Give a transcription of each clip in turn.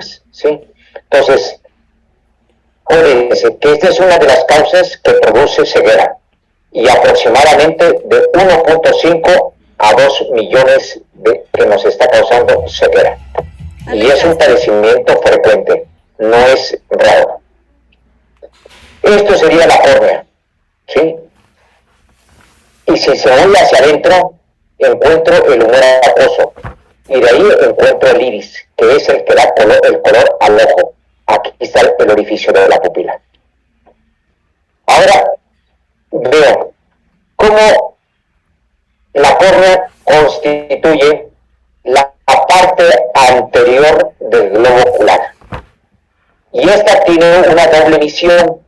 lágrimas, ¿sí? Entonces, acuérdense que esta es una de las causas que produce ceguera, y aproximadamente de 1.5 a 2 millones que nos está causando ceguera. Y es un padecimiento frecuente, no es raro. Esto sería la córnea, ¿sí? Y si se voy hacia adentro, encuentro el humor acuoso, y de ahí encuentro el iris, que es el que da el color al ojo. Aquí está el orificio de la pupila. Ahora veo cómo la córnea constituye la parte anterior del globo ocular. Y esta tiene una doble misión.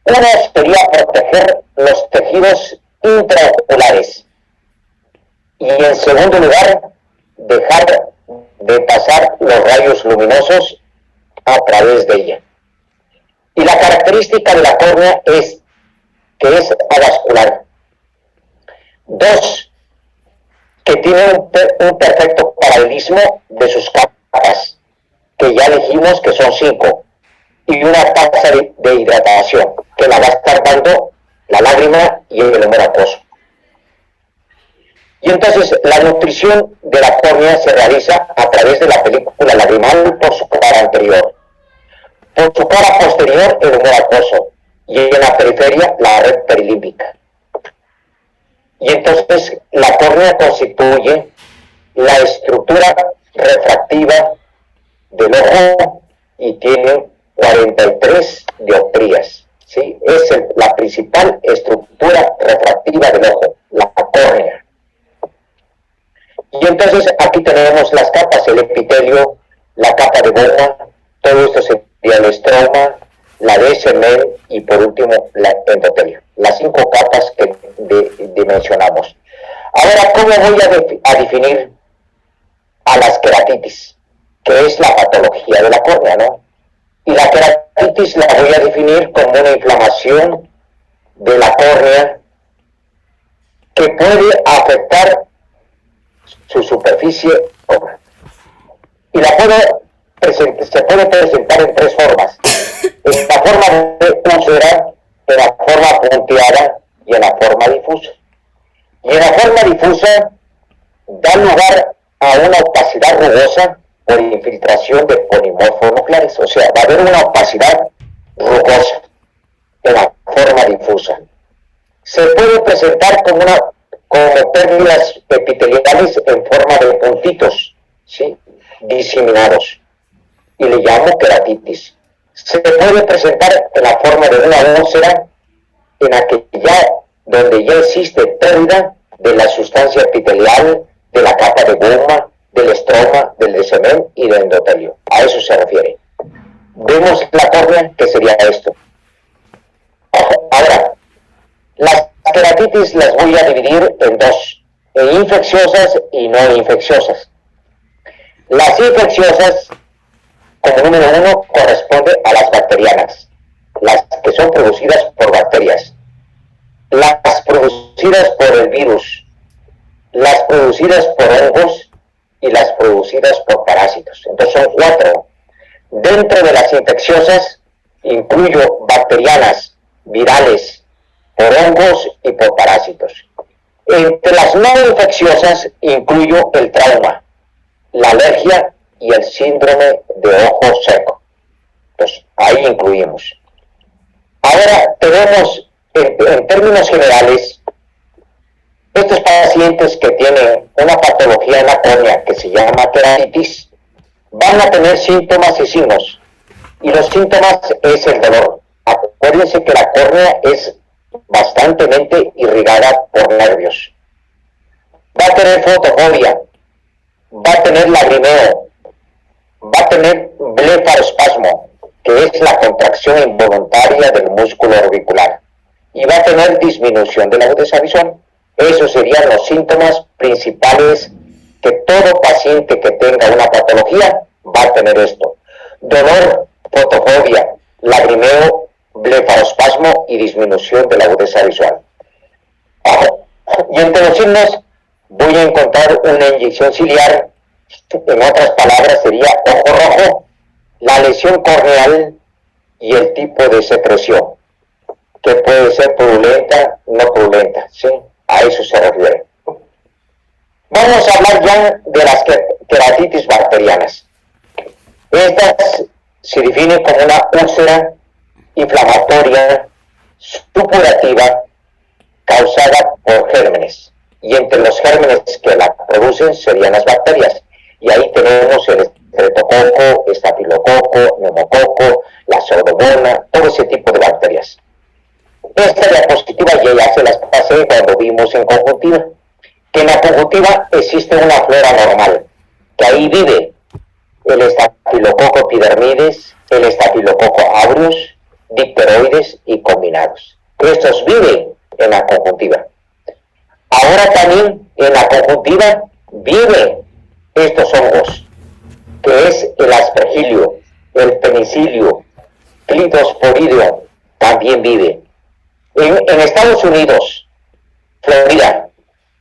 Una sería proteger los tejidos intraoculares. Y en segundo lugar, dejar de pasar los rayos luminosos a través de ella. Y la característica de la córnea es que es avascular. 2, que tiene un perfecto paralelismo de sus capas, que ya dijimos que son 5, y una tasa de hidratación, que la va a estar dando la lágrima y el humor acuoso. Y entonces la nutrición de la córnea se realiza a través de la película lagrimal por su cara anterior, por su cara posterior el humor acuoso, y en la periferia la red perilímbica. Y entonces la córnea constituye la estructura refractiva del ojo y tiene 43 dioptrías, ¿sí? Es la principal estructura refractiva del ojo, la córnea. Y entonces aquí tenemos las capas, el epitelio, la capa de Bowman, todo esto sería el estroma, la de Semen y por último la endotelio, las 5 capas que mencionamos. Ahora, ¿cómo voy a definir a las queratitis? Que es la patología de la córnea, ¿no? Y la queratitis la voy a definir como una inflamación de la córnea que puede afectar su superficie, y se puede presentar en 3 formas: en la forma de úlcera, en la forma punteada y en la forma difusa. Y en la forma difusa da lugar a una opacidad rugosa por infiltración de polimorfos nucleares, o sea, va a haber una opacidad rugosa en la forma difusa. Se puede presentar como pérdidas epiteliales en forma de puntitos, ¿sí?, diseminados, y le llamo queratitis. Se puede presentar en la forma de una úlcera en la que donde ya existe pérdida de la sustancia epitelial, de la capa de Bowman, del estroma, del de Semen y del endotelio. A eso se refiere. Vemos la córnea, que sería esto. Ahora, las queratitis las voy a dividir en 2, infecciosas y no infecciosas. Las infecciosas, como número 1, corresponde a las bacterianas, las que son producidas por bacterias, las producidas por el virus, las producidas por hongos y las producidas por parásitos. Entonces son 4. Dentro de las infecciosas incluyo bacterianas, virales, por hongos y por parásitos. Entre las no infecciosas incluyo el trauma, la alergia y el síndrome de ojo seco. Entonces ahí incluimos. Ahora tenemos, en términos generales, estos pacientes que tienen una patología en la córnea que se llama queratitis van a tener síntomas y signos. Y los síntomas es el dolor. Acuérdense que la córnea es bastantemente irrigada por nervios. Va a tener fotofobia, va a tener lagrimeo, va a tener blefaroespasmo, que es la contracción involuntaria del músculo orbicular, y va a tener disminución de la agudeza visual. Esos serían los síntomas principales que todo paciente que tenga una patología va a tener esto: dolor, fotofobia, lagrimeo, blefaroespasmo y disminución de la agudeza visual. Y entre los signos voy a encontrar una inyección ciliar, en otras palabras sería ojo rojo, la lesión corneal y el tipo de secreción, que puede ser purulenta, no purulenta, ¿sí? A eso se refiere. Vamos a hablar ya de las queratitis bacterianas. Estas se definen como una úlcera inflamatoria supurativa causada por gérmenes, y entre los gérmenes que la producen serían las bacterias, y ahí tenemos el estreptococo, estafilococo, neumococo, la pseudomonas, todo ese tipo de bacterias. Esta diapositiva ya se las pasé cuando vimos en conjuntiva, que en la conjuntiva existe una flora normal, que ahí vive el estafilococo epidermides, el estafilococo aureus, dipteroides y combinados. Estos viven en la conjuntiva. Ahora también en la conjuntiva viven estos hongos, que es el aspergilio, el penicilio, Clitosporidium, también vive. En Estados Unidos, Florida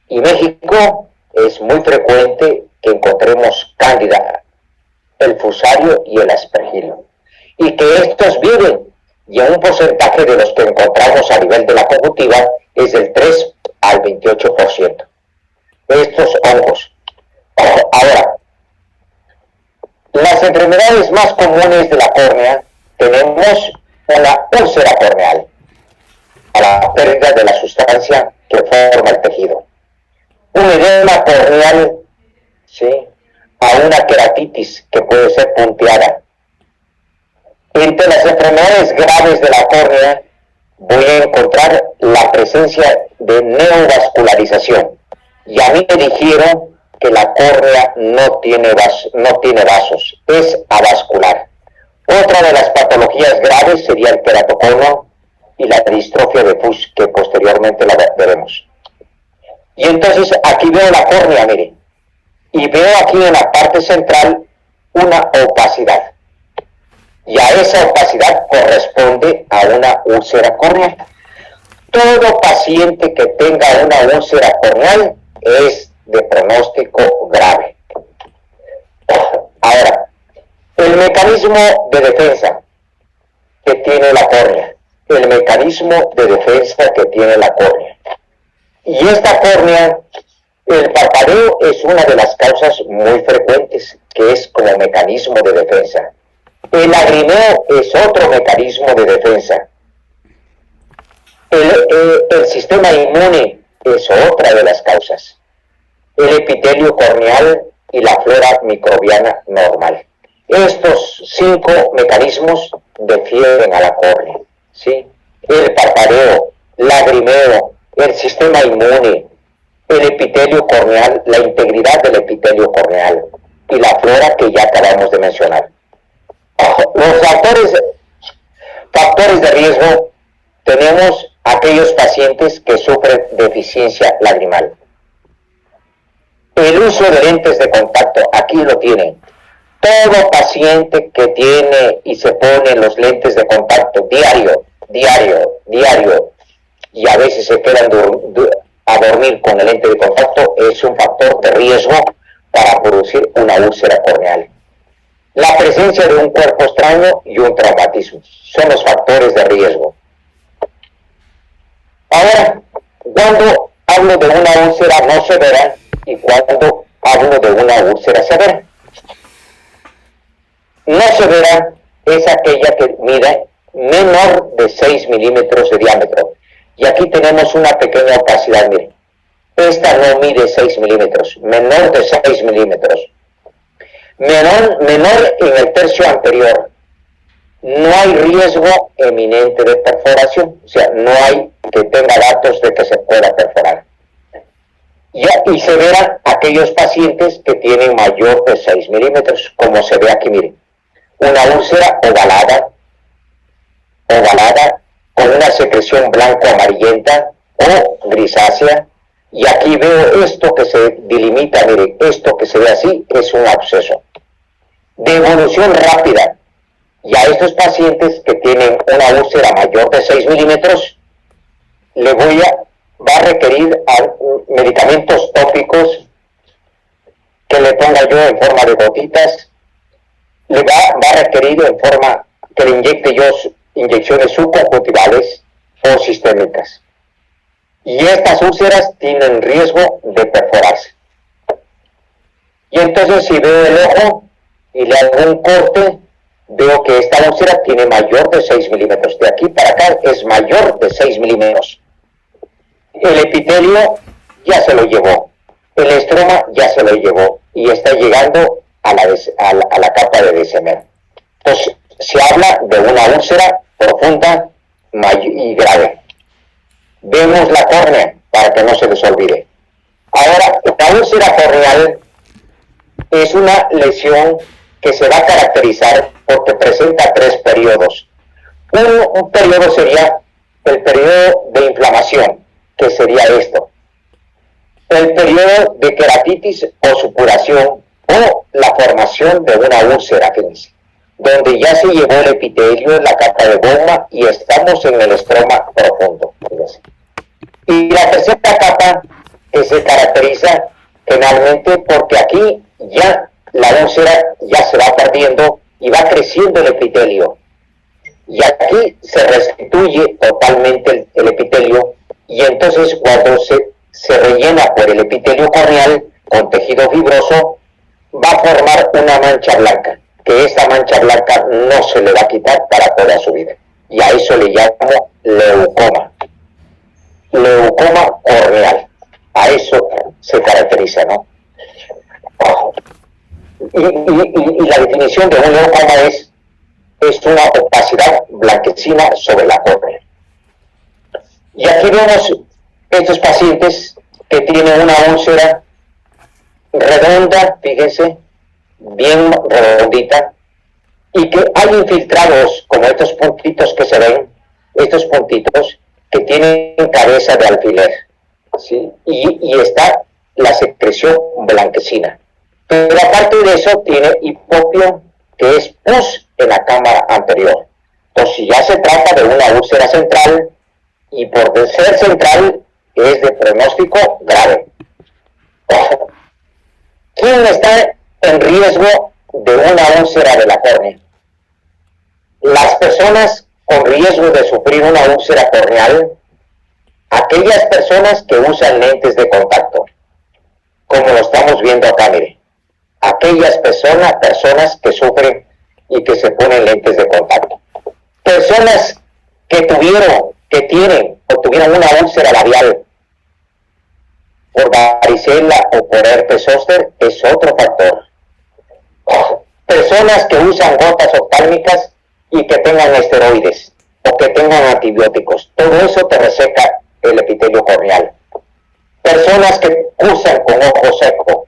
y México es muy frecuente que encontremos cándida, el fusario y el aspergilio, y que estos viven, y en un porcentaje de los que encontramos a nivel de la conjuntiva es del 3 al 28%. Estos hongos. Ahora, las enfermedades más comunes de la córnea, tenemos una úlcera corneal, a la pérdida de la sustancia que forma el tejido. Un edema corneal, ¿sí?, a una queratitis que puede ser punteada. Entre las enfermedades graves de la córnea voy a encontrar la presencia de neovascularización. Y a mí me dijeron que la córnea no tiene vasos, es avascular. Otra de las patologías graves sería el queratocono y la distrofia de Fuchs, que posteriormente la veremos. Y entonces aquí veo la córnea, miren, y veo aquí en la parte central una opacidad. Y a esa opacidad corresponde a una úlcera corneal. Todo paciente que tenga una úlcera corneal es de pronóstico grave. Ahora, el mecanismo de defensa que tiene la córnea, el mecanismo de defensa que tiene la córnea. Y esta córnea, el parpadeo es una de las causas muy frecuentes, que es como mecanismo de defensa. El lagrimeo es otro mecanismo de defensa. El sistema inmune es otra de las causas. El epitelio corneal y la flora microbiana normal. Estos 5 mecanismos defienden a la córnea, ¿sí? El parpadeo, lagrimeo, el sistema inmune, el epitelio corneal, la integridad del epitelio corneal y la flora que ya acabamos de mencionar. Los factores de riesgo, tenemos aquellos pacientes que sufren deficiencia lagrimal. El uso de lentes de contacto, aquí lo tienen. Todo paciente que tiene y se pone los lentes de contacto diario, y a veces se quedan a dormir con el lente de contacto, es un factor de riesgo para producir una úlcera corneal. La presencia de un cuerpo extraño y un traumatismo son los factores de riesgo. Ahora, cuando hablo de una úlcera no severa y cuando hablo de una úlcera severa. No severa es aquella que mide menor de 6 milímetros de diámetro. Y aquí tenemos una pequeña opacidad, miren. Esta no mide 6 milímetros, menor de 6 milímetros. Menor en el tercio anterior. No hay riesgo eminente de perforación, o sea, no hay que tenga datos de que se pueda perforar. Y severa aquellos pacientes que tienen mayor de 6 milímetros, como se ve aquí, miren. Una úlcera ovalada, con una secreción blanco-amarillenta o grisácea, y aquí veo esto que se delimita, miren, esto que se ve así es un absceso. De evolución rápida, y a estos pacientes que tienen una úlcera mayor de 6 milímetros, va a requerir medicamentos tópicos que le ponga yo en forma de gotitas, va a requerir en forma que le inyecte yo inyecciones subconjuntivales o sistémicas. Y estas úlceras tienen riesgo de perforarse. Y entonces si veo el ojo y le hago un corte, veo que esta úlcera tiene mayor de 6 milímetros. De aquí para acá es mayor de 6 milímetros. El epitelio ya se lo llevó. El estroma ya se lo llevó. Y está llegando a la capa de DSMR. Entonces, se habla de una úlcera profunda y grave. Vemos la córnea para que no se les olvide. Ahora, la úlcera corneal es una lesión que se va a caracterizar porque presenta 3 periodos. Un periodo sería el periodo de inflamación, que sería esto. El periodo de queratitis o supuración o la formación de una úlcera, fíjense, donde ya se llevó el epitelio en la capa de goma y estamos en el estroma profundo. Fíjense. Y la tercera capa que se caracteriza generalmente porque aquí ya la úlcera ya se va perdiendo y va creciendo el epitelio. Y aquí se restituye totalmente el epitelio y entonces cuando se rellena por el epitelio corneal con tejido fibroso, va a formar una mancha blanca, que esta mancha blanca no se le va a quitar para toda su vida. Y a eso le llamo leucoma. Leucoma corneal. A eso se caracteriza, ¿no? Y la definición de un leucoma es una opacidad blanquecina sobre la córnea. Y aquí vemos estos pacientes que tienen una úlcera redonda, fíjense, bien redondita, y que hay infiltrados, como estos puntitos que se ven, estos puntitos que tienen cabeza de alfiler, ¿sí? Y está la secreción blanquecina. Pero aparte de eso, tiene hipopio, que es pus en la cámara anterior. Entonces, si ya se trata de una úlcera central, y por ser central, es de pronóstico grave. Ojo. ¿Quién está en riesgo de una úlcera de la córnea? Las personas con riesgo de sufrir una úlcera corneal, aquellas personas que usan lentes de contacto, como lo estamos viendo acá, mire. Aquellas personas que sufren y que se ponen lentes de contacto. Personas que tienen o tuvieron una úlcera labial por varicela o por herpes zóster es otro factor. Personas que usan gotas oftálmicas y que tengan esteroides o que tengan antibióticos, todo eso te reseca el epitelio corneal. Personas que cursan con ojo seco,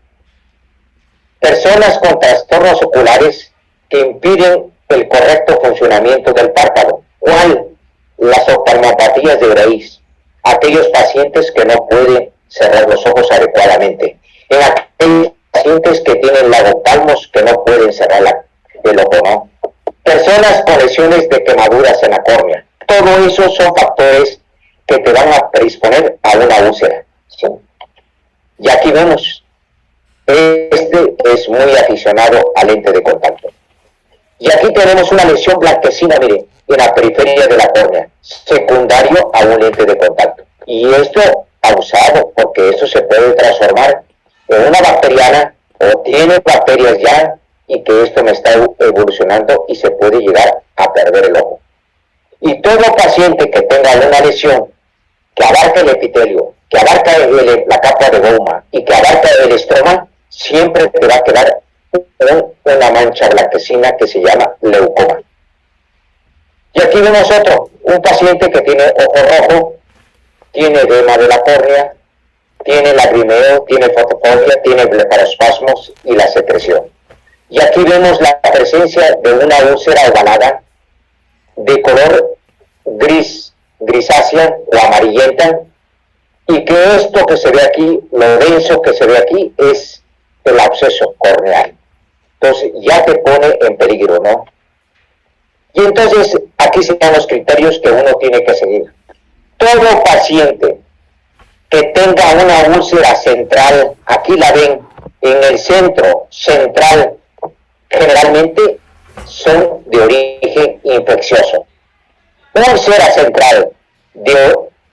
personas con trastornos oculares que impiden el correcto funcionamiento del párpado. ¿Cuál? Las oftalmopatías de Graves. Aquellos pacientes que no pueden cerrar los ojos adecuadamente. En aquellos pacientes que tienen lagopalmos que no pueden cerrar el ojo, ¿no? Personas con lesiones de quemaduras en la córnea. Todo eso son factores que te van a predisponer a una úlcera, ¿sí? Y aquí vemos, este es muy aficionado a lente de contacto. Y aquí tenemos una lesión blanquecina, mire, en la periferia de la córnea, secundario a un lente de contacto. Y esto causado porque esto se puede transformar en una bacteriana o tiene bacterias ya y que esto me está evolucionando y se puede llegar a perder el ojo. Y todo paciente que tenga una lesión que abarca el epitelio, que abarca la capa de goma y que abarca el estroma, siempre te va a quedar una mancha blanquecina que se llama leucoma. Y aquí vemos un paciente que tiene ojo rojo, tiene edema de la córnea, tiene lagrimeo, tiene fotofobia, tiene blefarospasmos y la secreción. Y aquí vemos la presencia de una úlcera ovalada de color grisácea o amarillenta, y que esto que se ve aquí, lo denso que se ve aquí, es el absceso corneal. Entonces ya te pone en peligro, ¿no? Y entonces aquí se dan los criterios que uno tiene que seguir. Todo paciente que tenga una úlcera central, aquí la ven, en el centro central, generalmente son de origen infeccioso. Úlcera central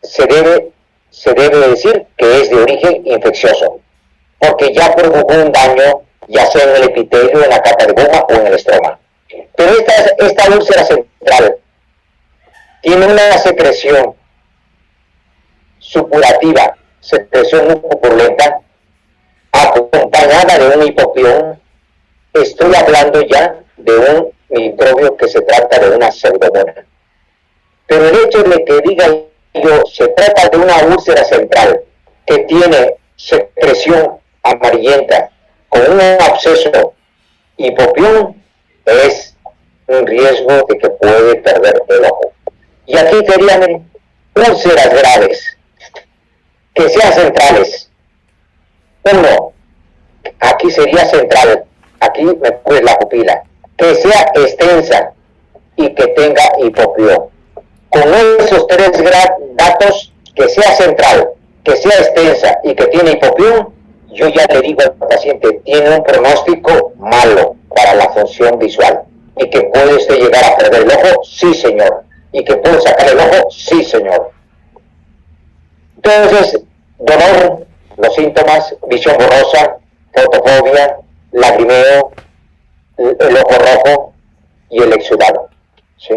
se debe decir que es de origen infeccioso, porque ya produjo un daño, ya sea en el epitelio, en la capa de goma o en el estroma. Pero esta úlcera central tiene una secreción supurativa, secreción mucopurulenta, acompañada de un hipopión. Estoy hablando ya de un microbio que se trata de una pseudomonas. Pero el hecho de que diga yo, se trata de una úlcera central que tiene secreción amarillenta con un absceso hipopión, es un riesgo de que puede perder el ojo. Y aquí serían úlceras graves, que sean centrales. Uno, aquí sería central, aquí me cubre la pupila, que sea extensa y que tenga hipopión. Con esos tres datos, que sea central, que sea extensa y que tiene hipopión, yo ya le digo al paciente, tiene un pronóstico malo para la función visual. ¿Y que puede usted llegar a perder el ojo? Sí, señor. ¿Y que puede sacar el ojo? Sí, señor. Entonces, dolor, los síntomas, visión borrosa, fotofobia, lagrimeo, el ojo rojo y el exudado. ¿Sí?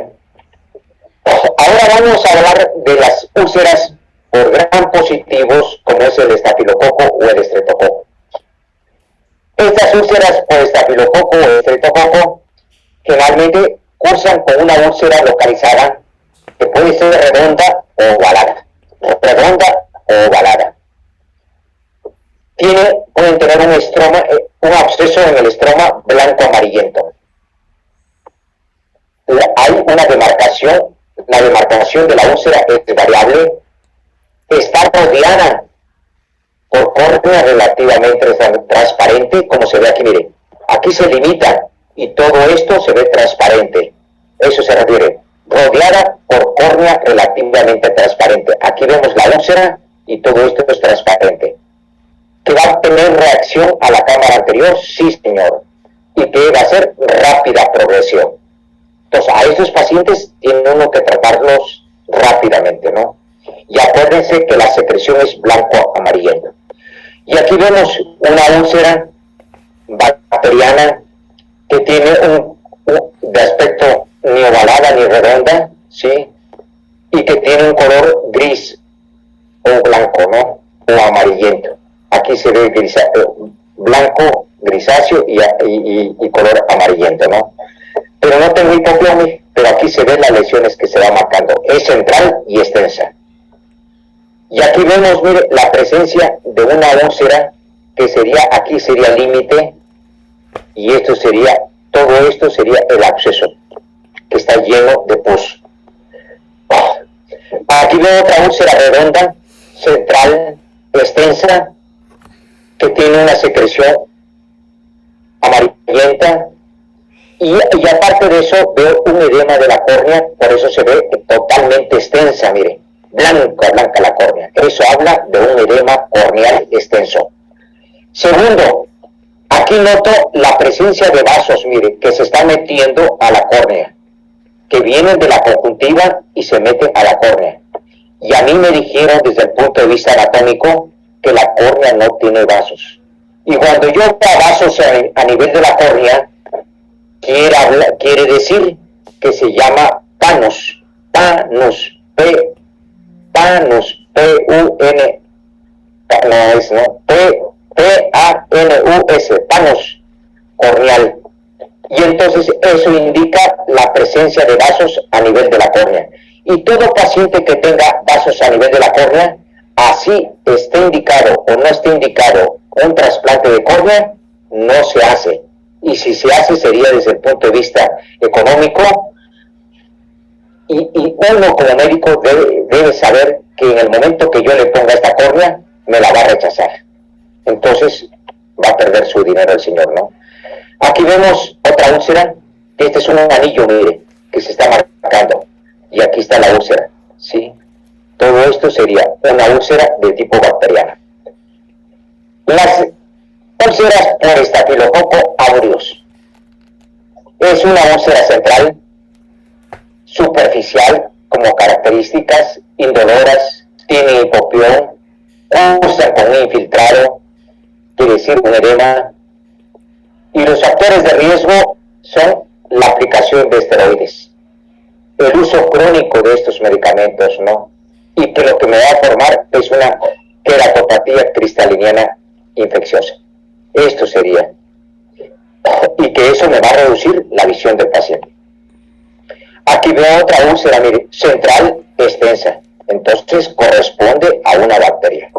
Ahora vamos a hablar de las úlceras por gram positivos, como es el estafilococo o el estreptococo. Estas úlceras por estafilococo o estreptococo generalmente cursan con una úlcera localizada que puede ser redonda o ovalada. Redonda o ovalada. Pueden tener un absceso en el estroma blanco amarillento. Hay una demarcación, la demarcación de la úlcera es variable, está rodeada por córnea relativamente transparente, como se ve aquí, miren. Aquí se limita y todo esto se ve transparente. Eso se refiere, rodeada por córnea relativamente transparente. Aquí vemos la úlcera y todo esto es transparente. ¿Que va a tener reacción a la cámara anterior? Sí, señor. Y que va a ser rápida progresión. Entonces, a estos pacientes tiene uno que tratarlos rápidamente, ¿no? Y acuérdense que la secreción es blanco-amarillento. Y aquí vemos una úlcera bacteriana que tiene de aspecto ni ovalada ni redonda, ¿sí? Y que tiene un color gris o blanco, ¿no? O amarillento. Aquí se ve blanco, grisáceo y color amarillento, ¿no? Pero no tengo hipopión, pero aquí se ven las lesiones que se van marcando. Es central y extensa. Y aquí vemos, mire, la presencia de una úlcera que sería, aquí sería límite, y todo esto sería el absceso, que está lleno de pus. Aquí veo otra úlcera redonda, central, extensa, que tiene una secreción amarillenta, y aparte de eso veo un edema de la córnea, por eso se ve totalmente extensa, miren, blanca la córnea. Eso habla de un edema corneal extenso. Segundo, aquí noto la presencia de vasos, mire, que se están metiendo a la córnea, que vienen de la conjuntiva y se meten a la córnea. Y a mí me dijeron desde el punto de vista anatómico que la córnea no tiene vasos. Y cuando yo veo vasos a nivel de la córnea, quiere decir que se llama panus, P-U-N, no es, ¿no? P-A-N-U-S, panus corneal. Y entonces eso indica la presencia de vasos a nivel de la córnea. Y todo paciente que tenga vasos a nivel de la córnea, así esté indicado o no esté indicado un trasplante de córnea, no se hace. Y si se hace sería desde el punto de vista económico, y uno como médico debe saber que en el momento que yo le ponga esta córnea, me la va a rechazar. Entonces va a perder su dinero el señor, ¿no? Aquí vemos otra úlcera, que este es un anillo, mire, que se está marcando. Y aquí está la úlcera, ¿sí? Todo esto sería una úlcera de tipo bacteriana. Las úlceras por estafilococo aureus. Es una úlcera central, superficial, como características indoloras, tiene hipopión, cursa con un infiltrado, quiere decir un edema, y los factores de riesgo son la aplicación de esteroides, el uso crónico de estos medicamentos, ¿no? Y que lo que me va a formar es una queratopatía cristaliniana infecciosa. Esto sería. Y que eso me va a reducir la visión del paciente. Aquí veo otra úlcera, mire, central extensa. Entonces corresponde a una bacteria.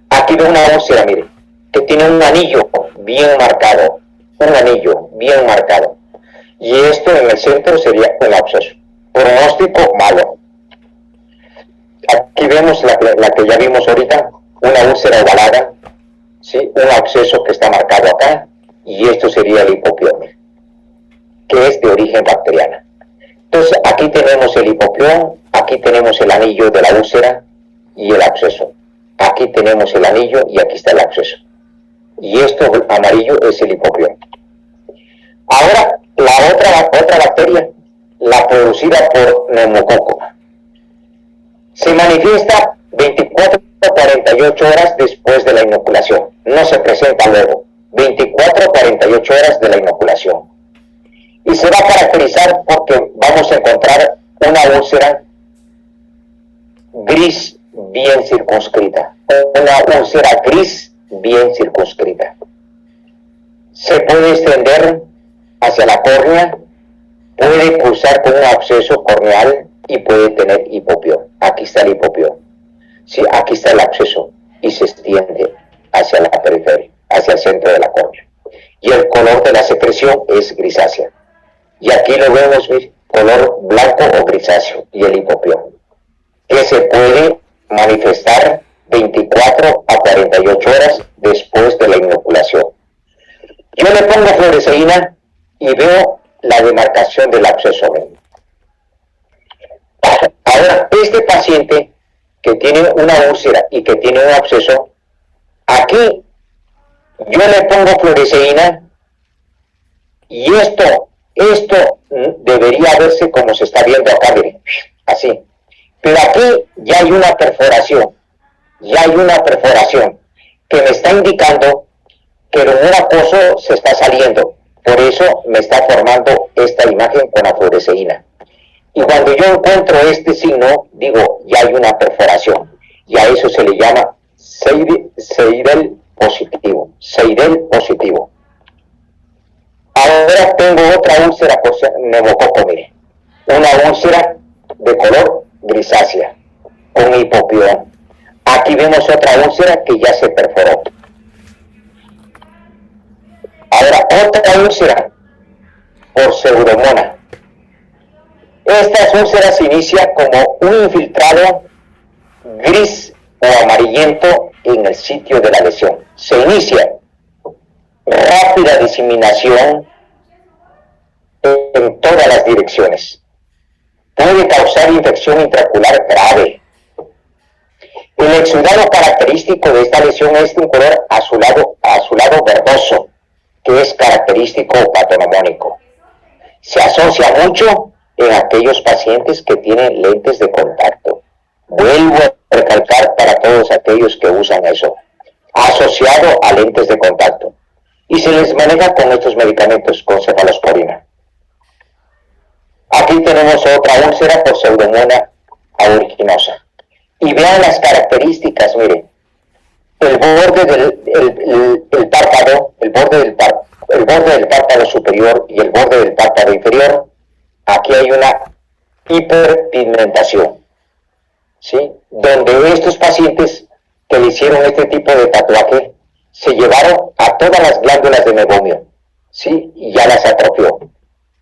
Aquí veo una úlcera, mire, que tiene un anillo bien marcado. Un anillo bien marcado. Y esto en el centro sería un absceso. Pronóstico malo. Aquí vemos la que ya vimos ahorita, una úlcera ovalada, ¿sí? Un absceso que está marcado acá, y esto sería el hipopión, que es de origen bacteriana. Entonces aquí tenemos el hipopión, aquí tenemos el anillo de la úlcera y el absceso. Aquí tenemos el anillo y aquí está el absceso. Y esto amarillo es el hipopión. Ahora, la otra bacteria, la producida por neumococo, se manifiesta 24 a 48 horas después de la inoculación. No se presenta luego. 24 a 48 horas de la inoculación. Y se va a caracterizar porque vamos a encontrar una úlcera gris bien circunscrita. Una úlcera gris bien circunscrita. Se puede extender hacia la córnea, puede cruzar con un absceso corneal y puede tener hipopión. Aquí está el hipopión. Sí, aquí está el absceso y se extiende hacia la periferia, hacia el centro de la córnea. Y el color de la secreción es grisácea. Y aquí lo vemos, color blanco o grisáceo, y el hipopión, que se puede manifestar 24 a 48 horas después de la inoculación. Yo le pongo fluoresceína y veo la demarcación del absceso. Ahora, este paciente que tiene una úlcera y que tiene un absceso, aquí yo le pongo fluoresceína y esto debería verse como se está viendo acá, miren, así. Pero aquí ya hay una perforación que me está indicando que el humor acuoso se está saliendo. Por eso me está formando esta imagen con la fluoresceína. Y cuando yo encuentro este signo, digo, ya hay una perforación. Y a eso se le llama Seidel positivo. Seidel positivo. Ahora tengo otra úlcera por neumococo, mire. Una úlcera de color grisácea, con hipopión. Aquí vemos otra úlcera que ya se perforó. Ahora otra úlcera por pseudomonas. Estas úlceras se inicia como un infiltrado gris o amarillento en el sitio de la lesión. Se inicia rápida diseminación en todas las direcciones. Puede causar infección intraocular grave. El exudado característico de esta lesión es de un color azulado verdoso, que es característico patognomónico. Se asocia mucho en aquellos pacientes que tienen lentes de contacto. Vuelvo a recalcar para todos aquellos que usan eso, asociado a lentes de contacto. Y se les maneja con estos medicamentos, con cefalosporina. Aquí tenemos otra úlcera por pseudomonas aeruginosa. Y vean las características, miren. El borde del párpado, el borde del párpado superior y el borde del párpado inferior, aquí hay una hiperpigmentación, ¿sí? Donde estos pacientes que le hicieron este tipo de tatuaje se llevaron a todas las glándulas de mebomio, ¿sí? Y ya las atrofió,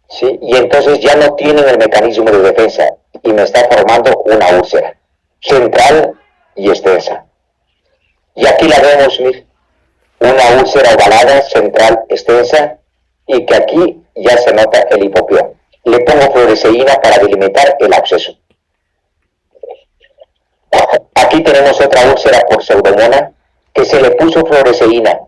¿sí? Y entonces ya no tienen el mecanismo de defensa y me está formando una úlcera central y extensa. Y aquí la vemos, miren, una úlcera ovalada, central, extensa, y que aquí ya se nota el hipopión. Le pongo fluoresceína para delimitar el absceso. Aquí tenemos otra úlcera por pseudomonas que se le puso fluoresceína.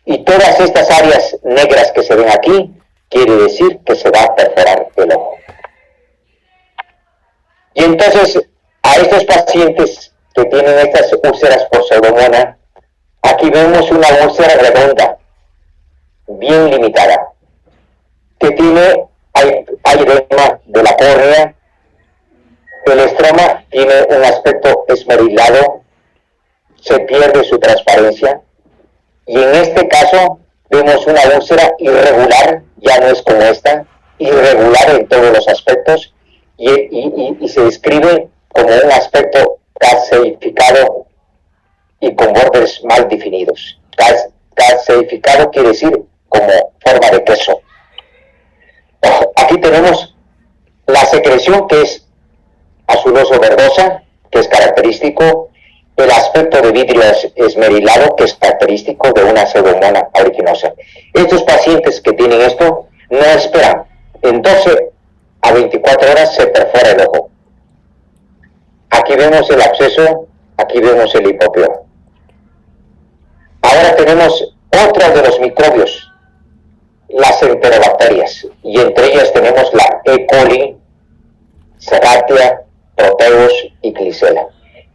Y todas estas áreas negras que se ven aquí quiere decir que se va a perforar el ojo. Y entonces, a estos pacientes que tienen estas úlceras por pseudomonas, aquí vemos una úlcera redonda, bien limitada, que tiene edema de la córnea. El estroma tiene un aspecto esmerilado, se pierde su transparencia, y en este caso vemos una úlcera irregular, ya no es como esta, irregular en todos los aspectos, y se describe como un aspecto calcificado y con bordes mal definidos. Calcificado quiere decir como forma de queso. Aquí tenemos la secreción, que es azuloso verdosa, que es característico, el aspecto de vidrio esmerilado, que es característico de una pseudomonas aeruginosa. Estos pacientes que tienen esto no esperan. En 12 a 24 horas se perfora el ojo. Aquí vemos el absceso, aquí vemos el hipopio. Ahora tenemos otro de los microbios, las enterobacterias, y entre ellas tenemos la E. coli, Serratia, Proteus y Klebsiella.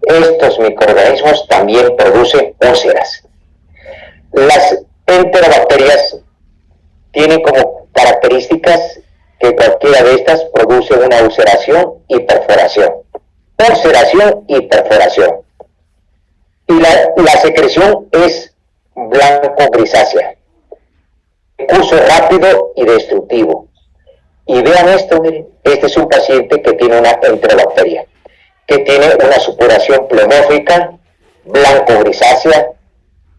Estos microorganismos también producen úlceras. Las enterobacterias tienen como características que cualquiera de estas produce una ulceración y perforación. Ulceración y perforación. Y la secreción es blanco-grisácea. Curso rápido y destructivo. Y vean esto, miren, este es un paciente que tiene una enterobacteria, que tiene una supuración pleomórfica, blanco-grisácea,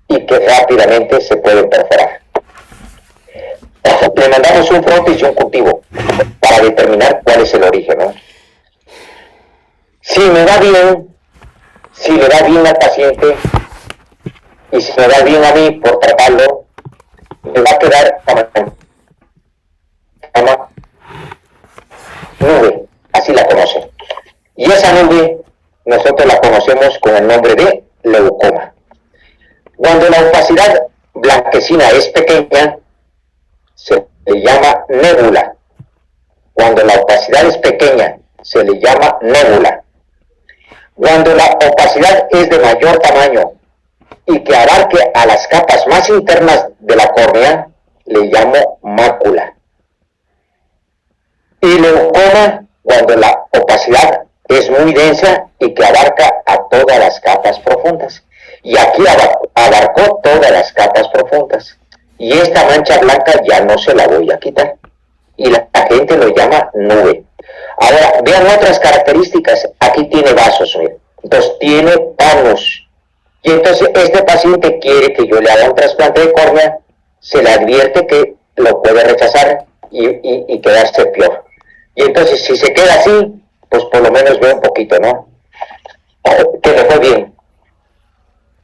y que rápidamente se puede perforar. Le mandamos un frontis y un cultivo para determinar cuál es el origen, ¿no? Si me va bien, si le va bien al paciente, y si me va bien a mí por tratarlo, me va a quedar nube, así la conocen. Y esa nube nosotros la conocemos con el nombre de leucoma. Cuando la opacidad blanquecina es pequeña, se le llama nébula. Cuando la opacidad es pequeña, se le llama nébula. Cuando la opacidad es de mayor tamaño y que abarque a las capas más internas de la córnea, le llamo mácula. Y leucoma, cuando la opacidad es muy densa y que abarca a todas las capas profundas. Y aquí abarcó todas las capas profundas. Y esta mancha blanca ya no se la voy a quitar. Y la gente lo llama nube. Ahora, vean otras características. Aquí tiene vasos, miren. Entonces tiene panos. Y entonces este paciente quiere que yo le haga un trasplante de córnea, se le advierte que lo puede rechazar y quedarse peor. Y entonces si se queda así, pues por lo menos ve un poquito, ¿no? Que le fue bien.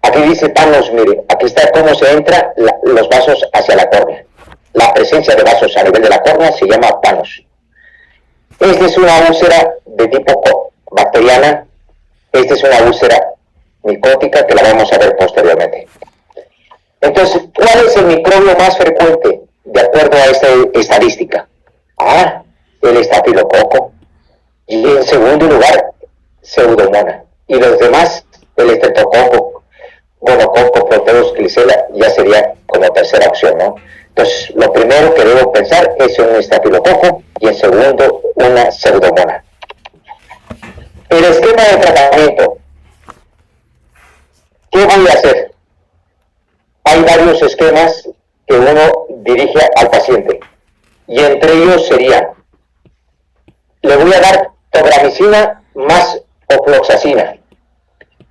Aquí dice panos, mire, aquí está cómo se entra los vasos hacia la córnea. La presencia de vasos a nivel de la córnea se llama panos. Esta es una úlcera de tipo bacteriana. Esta es una úlcera micótica que la vamos a ver posteriormente. Entonces, ¿cuál es el microbio más frecuente de acuerdo a esta estadística? El estafilococo. Y en segundo lugar, pseudomonas. Y los demás, el estreptococo, gonococo, proteus, Klebsiella, ya sería como tercera opción, ¿no? Entonces, lo primero que debo pensar es un estafilococo y en segundo, una pseudomonas. El esquema de tratamiento. ¿Qué voy a hacer? Hay varios esquemas que uno dirige al paciente. Y entre ellos serían, le voy a dar tobramicina más ofloxacina,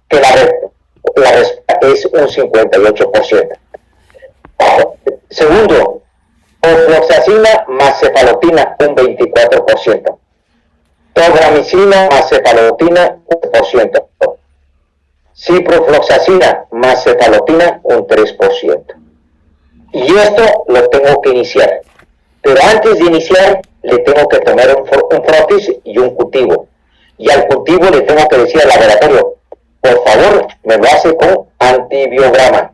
que la respuesta es un 58%. Segundo, ofloxacina más cefalotina, un 24%. Tobramicina más cefalotina, un 1%. Ciprofloxacina más cefalotina, un 3%. Y esto lo tengo que iniciar. Pero antes de iniciar, le tengo que tomar un frotis y un cultivo. Y al cultivo le tengo que decir al laboratorio, por favor, me lo hace con antibiograma.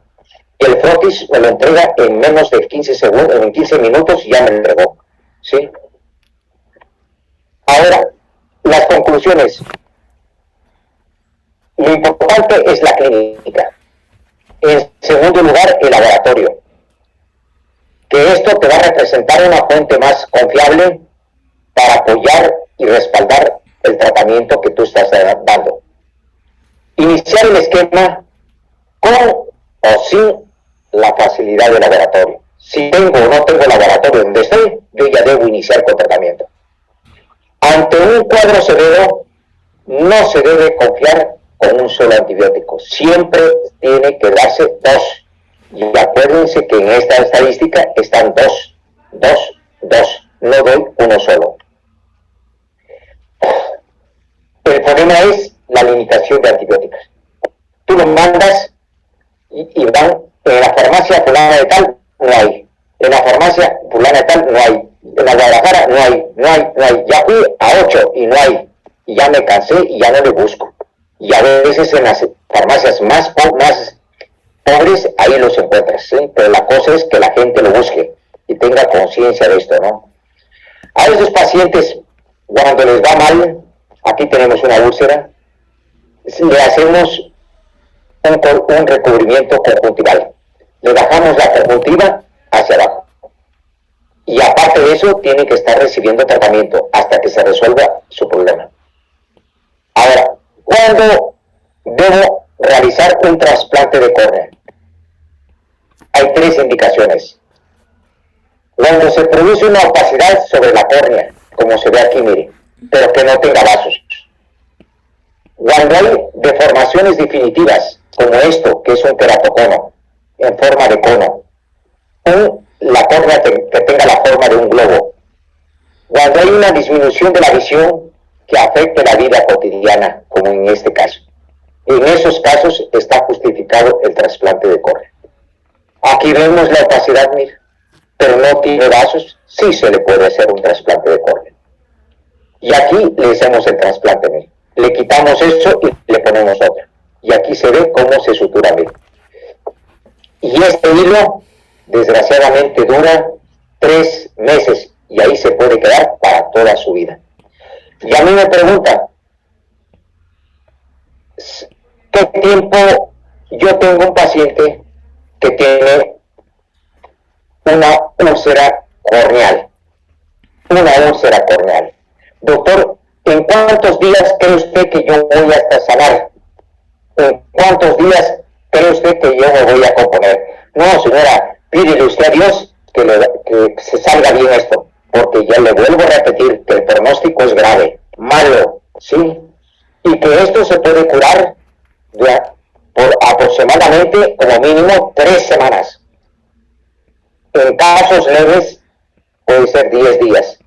Y el Frotis me lo entrega en menos de 15 segundos, en 15 minutos y ya me lo entregó, ¿sí? Ahora, las conclusiones. Lo importante es la clínica. En segundo lugar, el laboratorio. Que esto te va a representar una fuente más confiable para apoyar y respaldar el tratamiento que tú estás dando. Iniciar el esquema con o sin la facilidad del laboratorio. Si tengo o no tengo laboratorio donde estoy, yo ya debo iniciar con tratamiento. Ante un cuadro severo, no se debe confiar con un solo antibiótico. Siempre tiene que darse dos. Y acuérdense que en esta estadística están dos. No doy uno solo. El problema es la limitación de antibióticos. Tú lo mandas y van, en la farmacia fulana de tal, no hay. En la farmacia fulana de tal, no hay. En la Guadalajara, no hay. Ya fui a 8 y no hay. Y ya me cansé y ya no le busco. Y a veces en las farmacias más pobres, ahí los encuentras, ¿sí? Pero la cosa es que la gente lo busque y tenga conciencia de esto, ¿no? A esos pacientes, cuando les va mal, aquí tenemos una úlcera, le hacemos un recubrimiento conjuntival. Le bajamos la conjuntiva hacia abajo. Y aparte de eso, tiene que estar recibiendo tratamiento hasta que se resuelva su problema. Ahora, ¿cuándo debo realizar un trasplante de córnea? Hay 3 indicaciones. Cuando se produce una opacidad sobre la córnea, como se ve aquí, mire, pero que no tenga vasos. Cuando hay deformaciones definitivas, como esto, que es un queratocono, en forma de cono, la córnea que tenga la forma de un globo. Cuando hay una disminución de la visión que afecte la vida cotidiana, como en este caso. En esos casos está justificado el trasplante de córnea. Aquí vemos la opacidad, mira, pero no tiene vasos, sí se le puede hacer un trasplante de córnea. Y aquí le hacemos el trasplante, mira. Le quitamos eso y le ponemos otra. Y aquí se ve cómo se sutura, mira. Y este hilo, desgraciadamente, dura 3 meses y ahí se puede quedar para toda su vida. Y a mí me preguntan, ¿qué tiempo? Yo tengo un paciente que tiene una úlcera corneal. Doctor, ¿en cuántos días cree usted que yo voy a sanar? ¿En cuántos días cree usted que yo me voy a componer? No, señora, pídele usted a Dios que se salga bien esto, porque ya le vuelvo a repetir que el pronóstico es grave, malo, ¿sí? Y que esto se puede curar por aproximadamente, como mínimo, 3 semanas. En casos leves puede ser 10 días.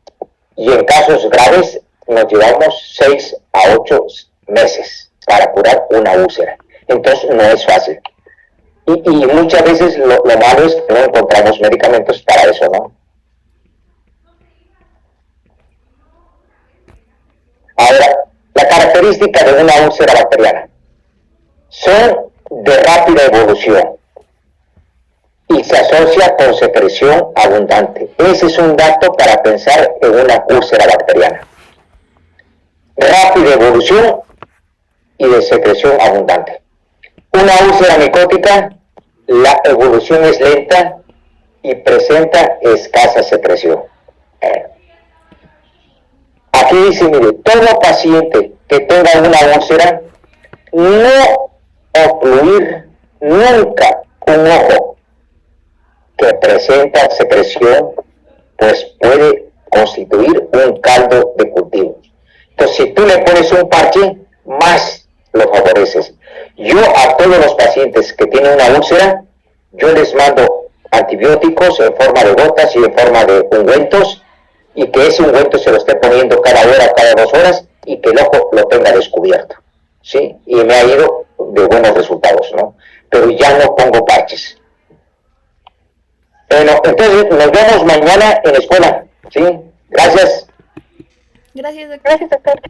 Y en casos graves nos llevamos 6 a 8 meses para curar una úlcera. Entonces no es fácil. Y muchas veces lo malo es que no encontramos medicamentos para eso, ¿no? Ahora, la característica de una úlcera bacteriana son de rápida evolución y se asocia con secreción abundante. Ese es un dato para pensar en una úlcera bacteriana. Rápida evolución y de secreción abundante. Una úlcera micótica, la evolución es lenta y presenta escasa secreción. Aquí dice, mire, todo paciente que tenga una úlcera, no ocluir nunca un ojo que presenta secreción, pues puede constituir un caldo de cultivo. Entonces, si tú le pones un parche, más lo favoreces. Yo a todos los pacientes que tienen una úlcera, yo les mando antibióticos en forma de gotas y en forma de ungüentos, y que ese ungüento se lo esté poniendo cada hora, cada 2 horas, y que el ojo lo tenga descubierto, ¿sí? Y me ha ido de buenos resultados, ¿no? Pero ya no pongo parches. Bueno, entonces nos vemos mañana en la escuela, ¿sí? Gracias. Gracias, doctor. Gracias, doctor.